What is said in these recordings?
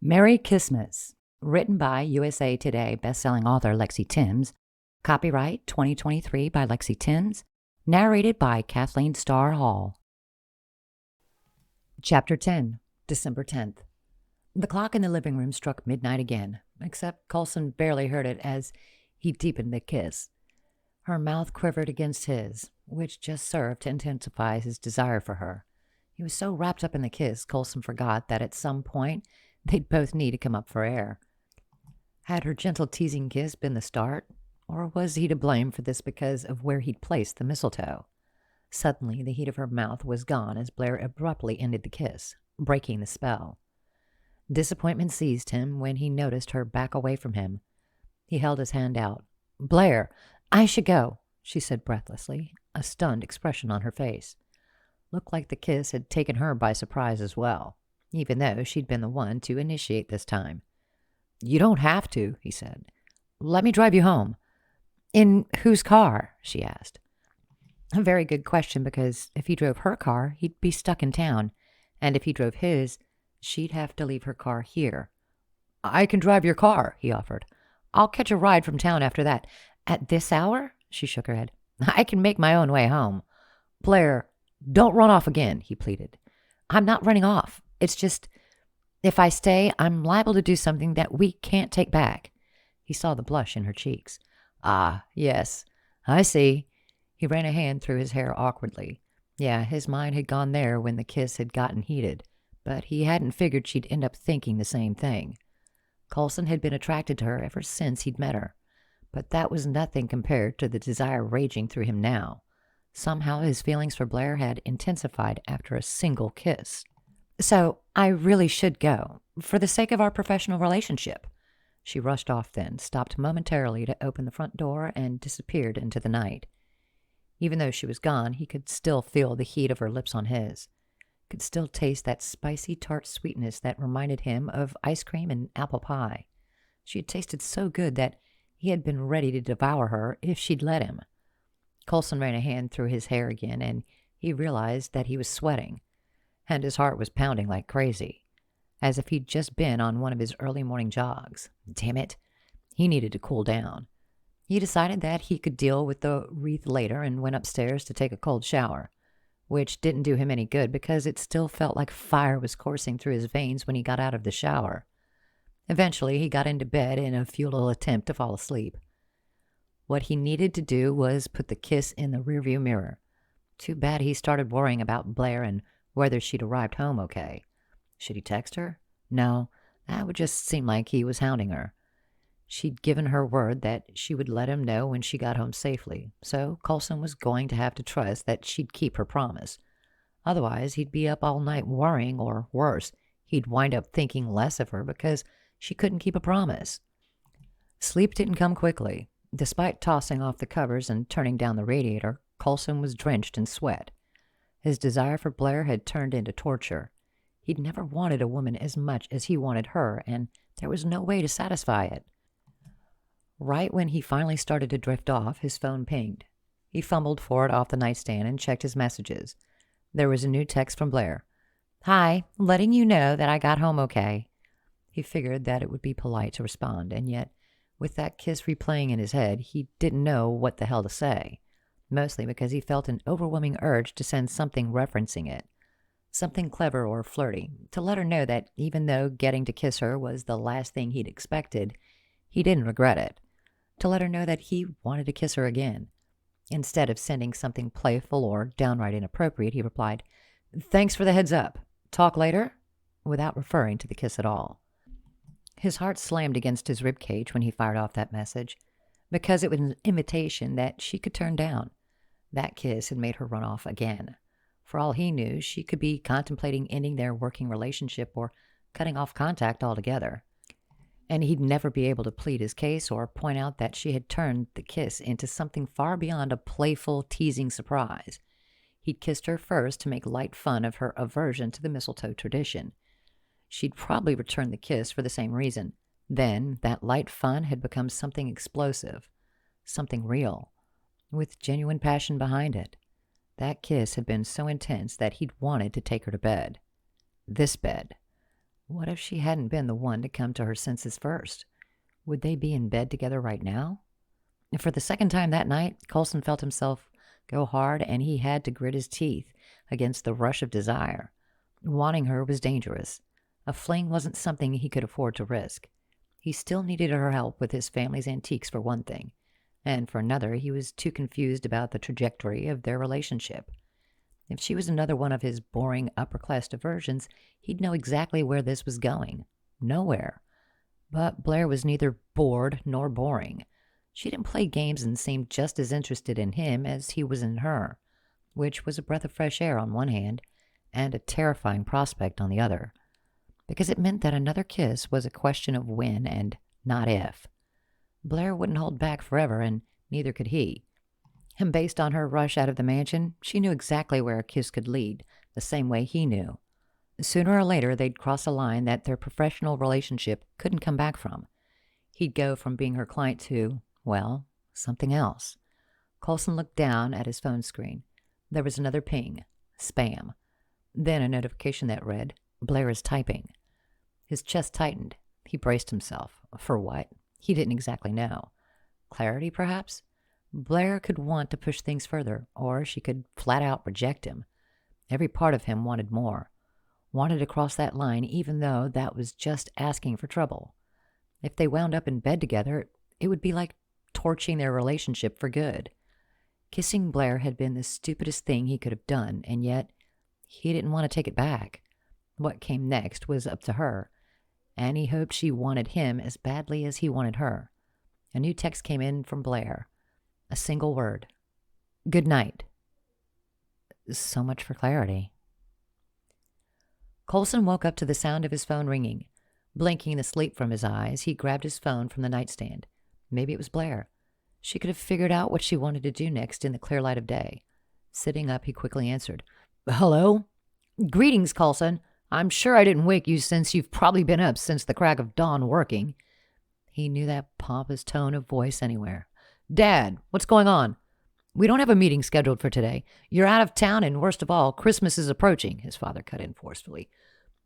Merry Christmas, written by USA Today bestselling author Lexy Timms, copyright 2023 by Lexy Timms, narrated by Kathleen Starr Hall. Chapter 10, December 10th. The clock in the living room struck midnight again, except Coulson barely heard it as he deepened the kiss. Her mouth quivered against his, which just served to intensify his desire for her. He was so wrapped up in the kiss, Coulson forgot that at some point they'd both need to come up for air. Had her gentle teasing kiss been the start, or was he to blame for this because of where he'd placed the mistletoe? Suddenly, the heat of her mouth was gone as Blair abruptly ended the kiss, breaking the spell. Disappointment seized him when he noticed her back away from him. He held his hand out. "Blair, I should go," she said breathlessly, a stunned expression on her face. Looked like the kiss had taken her by surprise as well, even though she'd been the one to initiate this time. "You don't have to," he said. "Let me drive you home." "In whose car?" she asked. A very good question, because if he drove her car, he'd be stuck in town, and if he drove his, she'd have to leave her car here. "I can drive your car," he offered. "I'll catch a ride from town after that." "At this hour?" She shook her head. "I can make my own way home." "Blair, don't run off again," he pleaded. "I'm not running off. It's just, if I stay, I'm liable to do something that we can't take back." He saw the blush in her cheeks. "Ah, yes, I see." He ran a hand through his hair awkwardly. Yeah, his mind had gone there when the kiss had gotten heated, but he hadn't figured she'd end up thinking the same thing. Coulson had been attracted to her ever since he'd met her, but that was nothing compared to the desire raging through him now. Somehow his feelings for Blair had intensified after a single kiss. "So I really should go, for the sake of our professional relationship." She rushed off then, stopped momentarily to open the front door, and disappeared into the night. Even though she was gone, he could still feel the heat of her lips on his. Could still taste that spicy tart sweetness that reminded him of ice cream and apple pie. She had tasted so good that he had been ready to devour her if she'd let him. Coulson ran a hand through his hair again, and he realized that he was sweating, and his heart was pounding like crazy, as if he'd just been on one of his early morning jogs. Damn it, he needed to cool down. He decided that he could deal with the wreath later and went upstairs to take a cold shower, which didn't do him any good because it still felt like fire was coursing through his veins when he got out of the shower. Eventually, he got into bed in a futile attempt to fall asleep. What he needed to do was put the kiss in the rearview mirror. Too bad he started worrying about Blair and whether she'd arrived home okay. Should he text her? No, that would just seem like he was hounding her. She'd given her word that she would let him know when she got home safely, so Coulson was going to have to trust that she'd keep her promise. Otherwise, he'd be up all night worrying, or worse, he'd wind up thinking less of her because she couldn't keep a promise. Sleep didn't come quickly. Despite tossing off the covers and turning down the radiator, Coulson was drenched in sweat. His desire for Blair had turned into torture. He'd never wanted a woman as much as he wanted her, and there was no way to satisfy it. Right when he finally started to drift off, his phone pinged. He fumbled for it off the nightstand and checked his messages. There was a new text from Blair. "Hi, letting you know that I got home okay." He figured that it would be polite to respond, and yet, with that kiss replaying in his head, he didn't know what the hell to say, mostly because he felt an overwhelming urge to send something referencing it. Something clever or flirty, to let her know that even though getting to kiss her was the last thing he'd expected, he didn't regret it. To let her know that he wanted to kiss her again. Instead of sending something playful or downright inappropriate, he replied, "Thanks for the heads up. Talk later?" without referring to the kiss at all. His heart slammed against his ribcage when he fired off that message, because it was an invitation that she could turn down. That kiss had made her run off again. For all he knew, she could be contemplating ending their working relationship or cutting off contact altogether. And he'd never be able to plead his case or point out that she had turned the kiss into something far beyond a playful, teasing surprise. He'd kissed her first to make light fun of her aversion to the mistletoe tradition. She'd probably returned the kiss for the same reason. Then, that light fun had become something explosive, something real, with genuine passion behind it. That kiss had been so intense that he'd wanted to take her to bed. This bed. What if she hadn't been the one to come to her senses first? Would they be in bed together right now? For the second time that night, Coulson felt himself go hard, and he had to grit his teeth against the rush of desire. Wanting her was dangerous. A fling wasn't something he could afford to risk. He still needed her help with his family's antiques, for one thing, and for another, he was too confused about the trajectory of their relationship. If she was another one of his boring upper-class diversions, he'd know exactly where this was going. Nowhere. But Blair was neither bored nor boring. She didn't play games and seemed just as interested in him as he was in her, which was a breath of fresh air on one hand and a terrifying prospect on the other, because it meant that another kiss was a question of when and not if. Blair wouldn't hold back forever, and neither could he. And based on her rush out of the mansion, she knew exactly where a kiss could lead, the same way he knew. Sooner or later, they'd cross a line that their professional relationship couldn't come back from. He'd go from being her client to, well, something else. Coulson looked down at his phone screen. There was another ping. Spam. Then a notification that read, Blair is typing. His chest tightened. He braced himself. For what? He didn't exactly know. Clarity, perhaps? Blair could want to push things further, or she could flat out reject him. Every part of him wanted more. Wanted to cross that line, even though that was just asking for trouble. If they wound up in bed together, it would be like torching their relationship for good. Kissing Blair had been the stupidest thing he could have done, and yet he didn't want to take it back. What came next was up to her, and he hoped she wanted him as badly as he wanted her. A new text came in from Blair. A single word. Good night. So much for clarity. Coulson woke up to the sound of his phone ringing. Blinking the sleep from his eyes, he grabbed his phone from the nightstand. Maybe it was Blair. She could have figured out what she wanted to do next in the clear light of day. Sitting up, he quickly answered. Hello? Greetings, Coulson. I'm sure I didn't wake you, since you've probably been up since the crack of dawn working. He knew that pompous tone of voice anywhere. Dad, what's going on? We don't have a meeting scheduled for today. You're out of town, and worst of all, Christmas is approaching, his father cut in forcefully.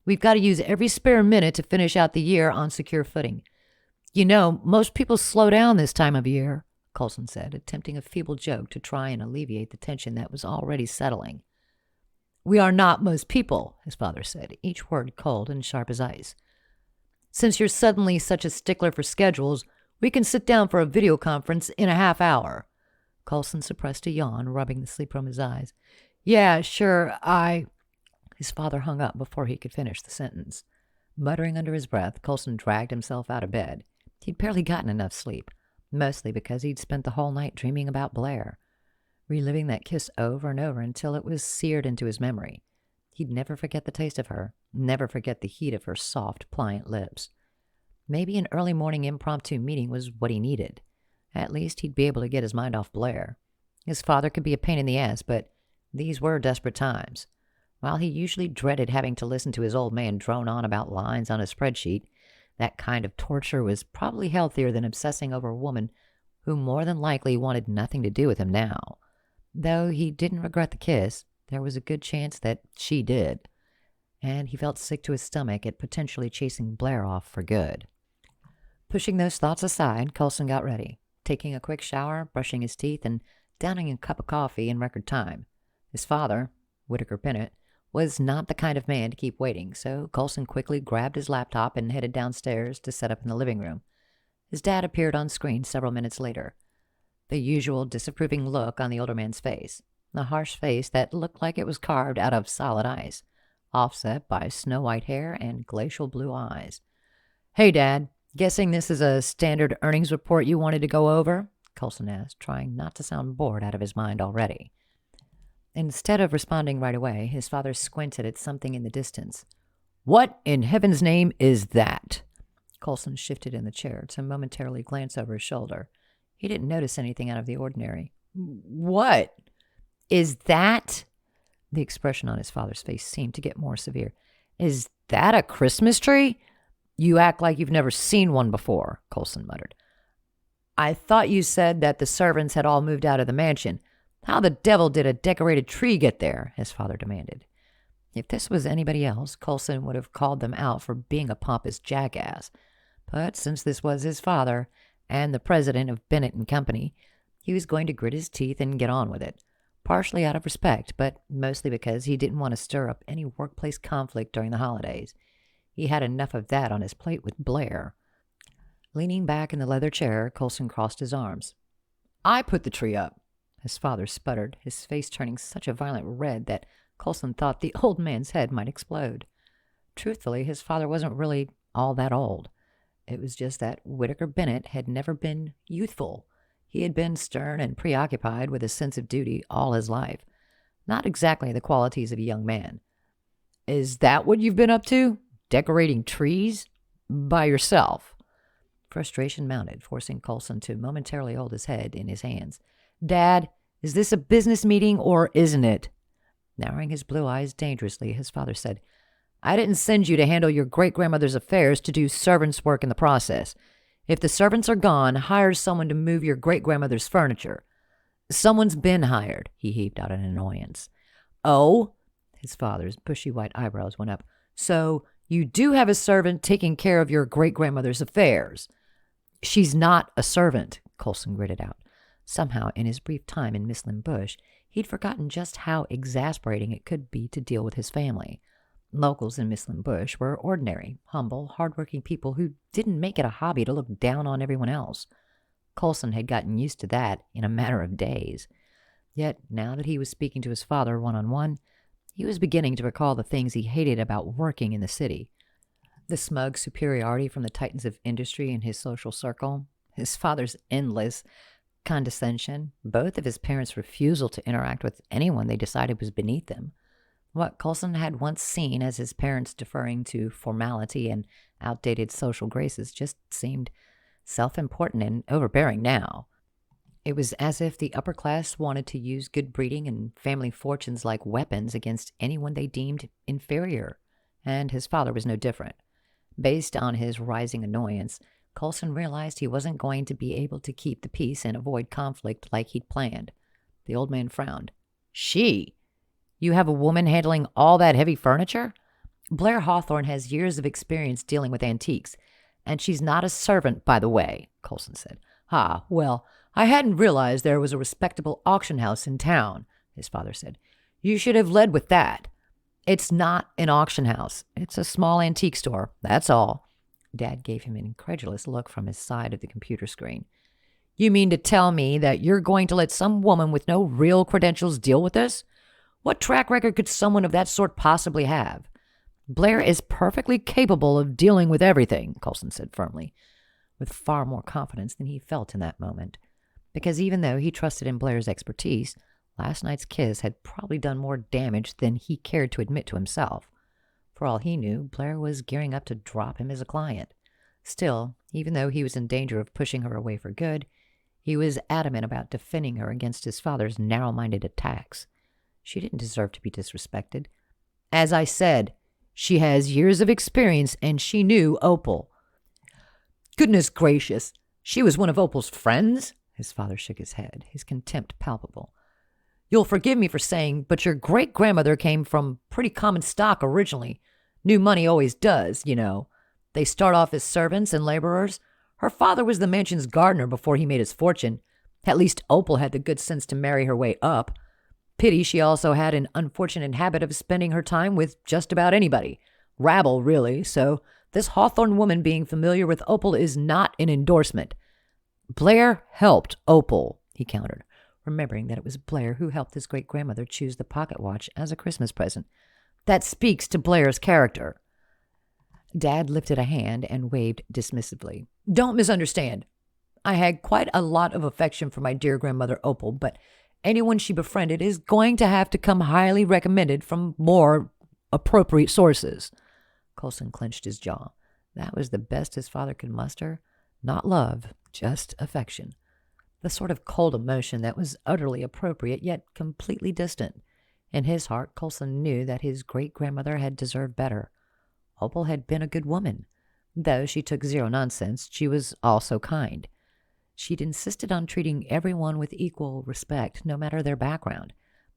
We've got to use every spare minute to finish out the year on secure footing. You know, most people slow down this time of year, Coulson said, attempting a feeble joke to try and alleviate the tension that was already settling. We are not most people, his father said, each word cold and sharp as ice. Since you're suddenly such a stickler for schedules, we can sit down for a video conference in a half hour. Coulson suppressed a yawn, rubbing the sleep from his eyes. Yeah, sure, His father hung up before he could finish the sentence. Muttering under his breath, Coulson dragged himself out of bed. He'd barely gotten enough sleep, mostly because he'd spent the whole night dreaming about Blair, reliving that kiss over and over until it was seared into his memory. He'd never forget the taste of her, never forget the heat of her soft, pliant lips. Maybe an early morning impromptu meeting was what he needed. At least he'd be able to get his mind off Blair. His father could be a pain in the ass, but these were desperate times. While he usually dreaded having to listen to his old man drone on about lines on a spreadsheet, that kind of torture was probably healthier than obsessing over a woman who more than likely wanted nothing to do with him now. Though he didn't regret the kiss, there was a good chance that she did. And he felt sick to his stomach at potentially chasing Blair off for good. Pushing those thoughts aside, Coulson got ready, taking a quick shower, brushing his teeth, and downing a cup of coffee in record time. His father, Whitaker Bennett, was not the kind of man to keep waiting, so Coulson quickly grabbed his laptop and headed downstairs to set up in the living room. His dad appeared on screen several minutes later. The usual disapproving look on the older man's face, a harsh face that looked like it was carved out of solid ice, offset by snow-white hair and glacial blue eyes. Hey, Dad, guessing this is a standard earnings report you wanted to go over? Coulson asked, trying not to sound bored out of his mind already. Instead of responding right away, his father squinted at something in the distance. What in heaven's name is that? Coulson shifted in the chair to momentarily glance over his shoulder. He didn't notice anything out of the ordinary. What? Is that? The expression on his father's face seemed to get more severe. Is that a Christmas tree? You act like you've never seen one before, Coulson muttered. I thought you said that the servants had all moved out of the mansion. How the devil did a decorated tree get there? His father demanded. If this was anybody else, Coulson would have called them out for being a pompous jackass. But since this was his father and the president of Bennett and Company, he was going to grit his teeth and get on with it, partially out of respect, but mostly because he didn't want to stir up any workplace conflict during the holidays. He had enough of that on his plate with Blair. Leaning back in the leather chair, Coulson crossed his arms. "I put the tree up," his father sputtered, his face turning such a violent red that Coulson thought the old man's head might explode. Truthfully, his father wasn't really all that old. It was just that Whitaker Bennett had never been youthful. He had been stern and preoccupied with a sense of duty all his life. Not exactly the qualities of a young man. "Is that what you've been up to? Decorating trees? By yourself?" Frustration mounted, forcing Coulson to momentarily hold his head in his hands. "Dad, is this a business meeting or isn't it?" Narrowing his blue eyes dangerously, his father said, "I didn't send you to handle your great-grandmother's affairs to do servants' work in the process. If the servants are gone, hire someone to move your great-grandmother's furniture." "Someone's been hired," he heaved out in annoyance. "Oh?" His father's bushy white eyebrows went up. "So you do have a servant taking care of your great-grandmother's affairs?" "She's not a servant," Coulson gritted out. Somehow, in his brief time in Mislin Bush, he'd forgotten just how exasperating it could be to deal with his family. Locals in Mislin Bush were ordinary, humble, hard-working people who didn't make it a hobby to look down on everyone else. Coulson had gotten used to that in a matter of days. Yet, now that he was speaking to his father one-on-one, he was beginning to recall the things he hated about working in the city. The smug superiority from the titans of industry in his social circle, his father's endless condescension, both of his parents' refusal to interact with anyone they decided was beneath them. What Coulson had once seen as his parents deferring to formality and outdated social graces just seemed self-important and overbearing now. It was as if the upper class wanted to use good breeding and family fortunes like weapons against anyone they deemed inferior, and his father was no different. Based on his rising annoyance, Coulson realized he wasn't going to be able to keep the peace and avoid conflict like he'd planned. The old man frowned. "She? You have a woman handling all that heavy furniture?" "Blair Hawthorne has years of experience dealing with antiques, and she's not a servant, by the way," Coulson said. "Ah, well, I hadn't realized there was a respectable auction house in town," his father said. "You should have led with that." "It's not an auction house. It's a small antique store, that's all." Dad gave him an incredulous look from his side of the computer screen. "You mean to tell me that you're going to let some woman with no real credentials deal with this? What track record could someone of that sort possibly have?" "Blair is perfectly capable of dealing with everything," Coulson said firmly, with far more confidence than he felt in that moment. Because even though he trusted in Blair's expertise, last night's kiss had probably done more damage than he cared to admit to himself. For all he knew, Blair was gearing up to drop him as a client. Still, even though he was in danger of pushing her away for good, he was adamant about defending her against his father's narrow-minded attacks. She didn't deserve to be disrespected. "As I said, she has years of experience, and she knew Opal." "Goodness gracious! She was one of Opal's friends?" His father shook his head, his contempt palpable. "You'll forgive me for saying, but your great-grandmother came from pretty common stock originally. New money always does, you know. They start off as servants and laborers. Her father was the mansion's gardener before he made his fortune. At least Opal had the good sense to marry her way up. Pity she also had an unfortunate habit of spending her time with just about anybody. Rabble, really, so this Hawthorne woman being familiar with Opal is not an endorsement." "Blair helped Opal," he countered, remembering that it was Blair who helped his great-grandmother choose the pocket watch as a Christmas present. "That speaks to Blair's character." Dad lifted a hand and waved dismissively. "Don't misunderstand. I had quite a lot of affection for my dear grandmother Opal, but anyone she befriended is going to have to come highly recommended from more appropriate sources." Coulson clenched his jaw. That was the best his father could muster. Not love, just affection. The sort of cold emotion that was utterly appropriate yet completely distant. In his heart, Coulson knew that his great-grandmother had deserved better. Opal had been a good woman. Though she took zero nonsense, she was also kind. She'd insisted on treating everyone with equal respect, no matter their background.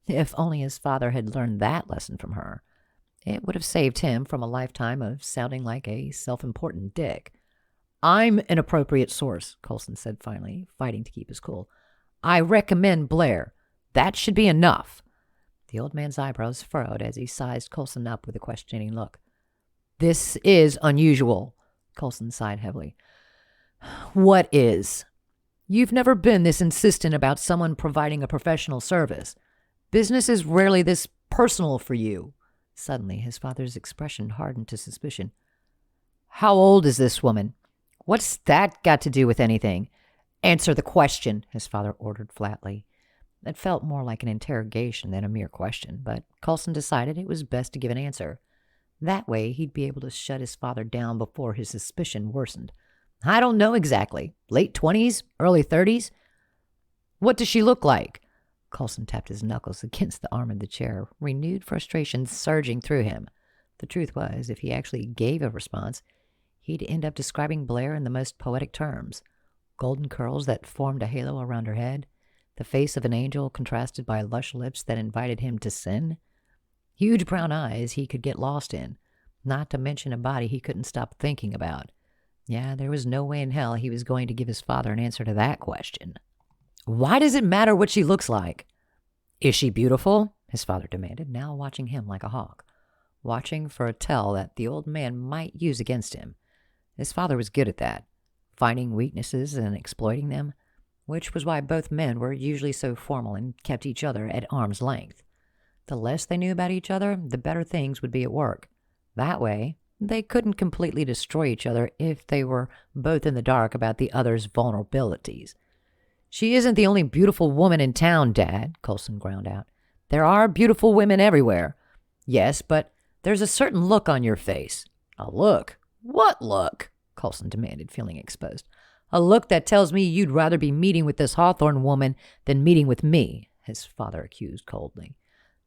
If only his father had learned that lesson from her. It would have saved him from a lifetime of sounding like a self-important dick. I'm an appropriate source, Coulson said finally, fighting to keep his cool. I recommend Blair. That should be enough. The old man's eyebrows furrowed as he sized Coulson up with a questioning look. This is unusual, Coulson sighed heavily. What is? You've never been this insistent about someone providing a professional service. Business is rarely this personal for you. Suddenly, his father's expression hardened to suspicion. How old is this woman? What's that got to do with anything? Answer the question, his father ordered flatly. It felt more like an interrogation than a mere question, but Coulson decided it was best to give an answer. That way, he'd be able to shut his father down before his suspicion worsened. I don't know exactly. Late 20s? Early 30s? What does she look like? Coulson tapped his knuckles against the arm of the chair, renewed frustration surging through him. The truth was, if he actually gave a response, he'd end up describing Blair in the most poetic terms. Golden curls that formed a halo around her head, the face of an angel contrasted by lush lips that invited him to sin, huge brown eyes he could get lost in, not to mention a body he couldn't stop thinking about. Yeah, there was no way in hell he was going to give his father an answer to that question. Why does it matter what she looks like? Is she beautiful? His father demanded, now watching him like a hawk, watching for a tell that the old man might use against him. His father was good at that, finding weaknesses and exploiting them, which was why both men were usually so formal and kept each other at arm's length. The less they knew about each other, the better things would be at work. That way, they couldn't completely destroy each other if they were both in the dark about the other's vulnerabilities. She isn't the only beautiful woman in town, Dad, Coulson ground out. There are beautiful women everywhere. Yes, but there's a certain look on your face. A look? What look? Coulson demanded, feeling exposed. A look that tells me you'd rather be meeting with this Hawthorne woman than meeting with me, his father accused coldly.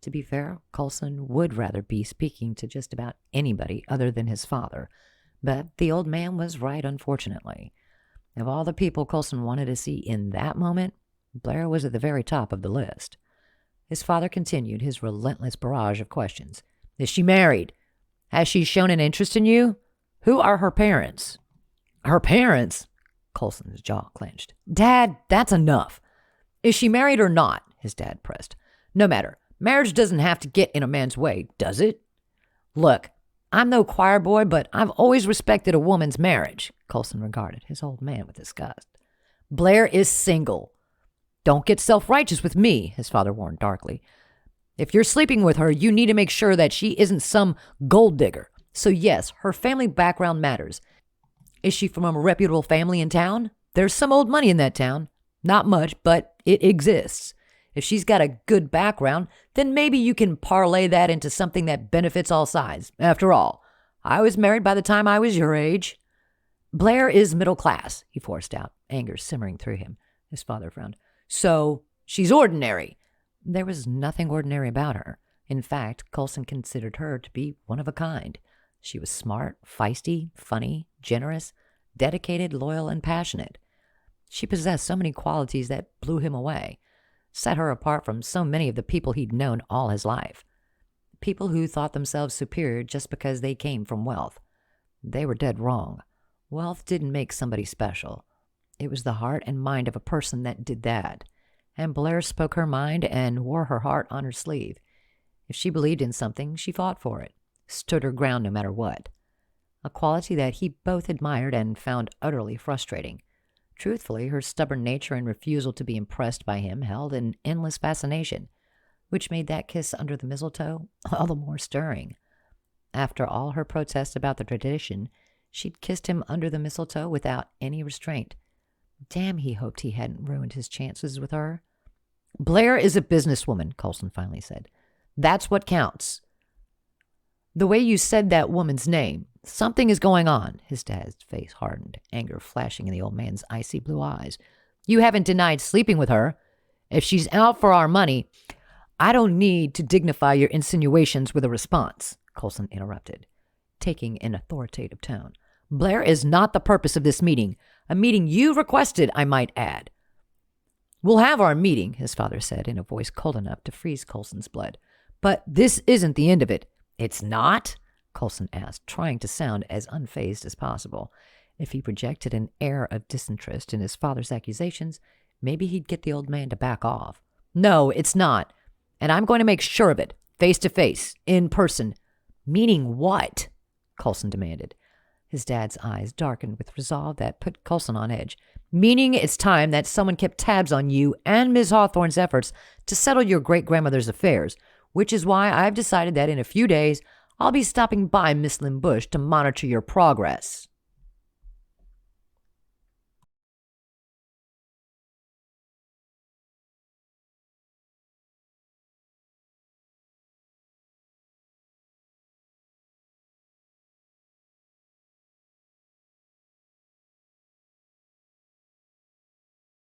To be fair, Coulson would rather be speaking to just about anybody other than his father, but the old man was right, unfortunately. Of all the people Coulson wanted to see in that moment, Blair was at the very top of the list. His father continued his relentless barrage of questions. Is she married? Has she shown an interest in you? Who are her parents? Her parents? Coulson's jaw clenched. Dad, that's enough. Is she married or not? His dad pressed. No matter. Marriage doesn't have to get in a man's way, does it? Look, I'm no choir boy, but I've always respected a woman's marriage, Coulson regarded his old man with disgust. Blair is single. Don't get self-righteous with me, his father warned darkly. If you're sleeping with her, you need to make sure that she isn't some gold digger. So yes, her family background matters. Is she from a reputable family in town? There's some old money in that town. Not much, but it exists. If she's got a good background, then maybe you can parlay that into something that benefits all sides. After all, I was married by the time I was your age. Blair is middle class, he forced out, anger simmering through him. His father frowned. So, she's ordinary. There was nothing ordinary about her. In fact, Coulson considered her to be one of a kind. She was smart, feisty, funny, generous, dedicated, loyal, and passionate. She possessed so many qualities that blew him away, set her apart from so many of the people he'd known all his life. People who thought themselves superior just because they came from wealth. They were dead wrong. Wealth didn't make somebody special. It was the heart and mind of a person that did that. And Blair spoke her mind and wore her heart on her sleeve. If she believed in something, she fought for it, stood her ground no matter what. A quality that he both admired and found utterly frustrating. Truthfully, her stubborn nature and refusal to be impressed by him held an endless fascination, which made that kiss under the mistletoe all the more stirring. After all her protests about the tradition, she'd kissed him under the mistletoe without any restraint. Damn, he hoped he hadn't ruined his chances with her. Blair is a businesswoman, Coulson finally said. That's what counts. The way you said that woman's name, something is going on. His dad's face hardened, anger flashing in the old man's icy blue eyes. You haven't denied sleeping with her. If she's out for our money, I don't need to dignify your insinuations with a response, Coulson interrupted, taking an authoritative tone. Blair is not the purpose of this meeting. A meeting you requested, I might add. We'll have our meeting, his father said in a voice cold enough to freeze Coulson's blood. But this isn't the end of it. It's not? Coulson asked, trying to sound as unfazed as possible. If he projected an air of disinterest in his father's accusations, maybe he'd get the old man to back off. No, it's not. And I'm going to make sure of it, face to face, in person. Meaning what? Coulson demanded. His dad's eyes darkened with resolve that put Coulson on edge. Meaning it's time that someone kept tabs on you and Miss Hawthorne's efforts to settle your great-grandmother's affairs, which is why I've decided that in a few days I'll be stopping by Mislin Bush to monitor your progress.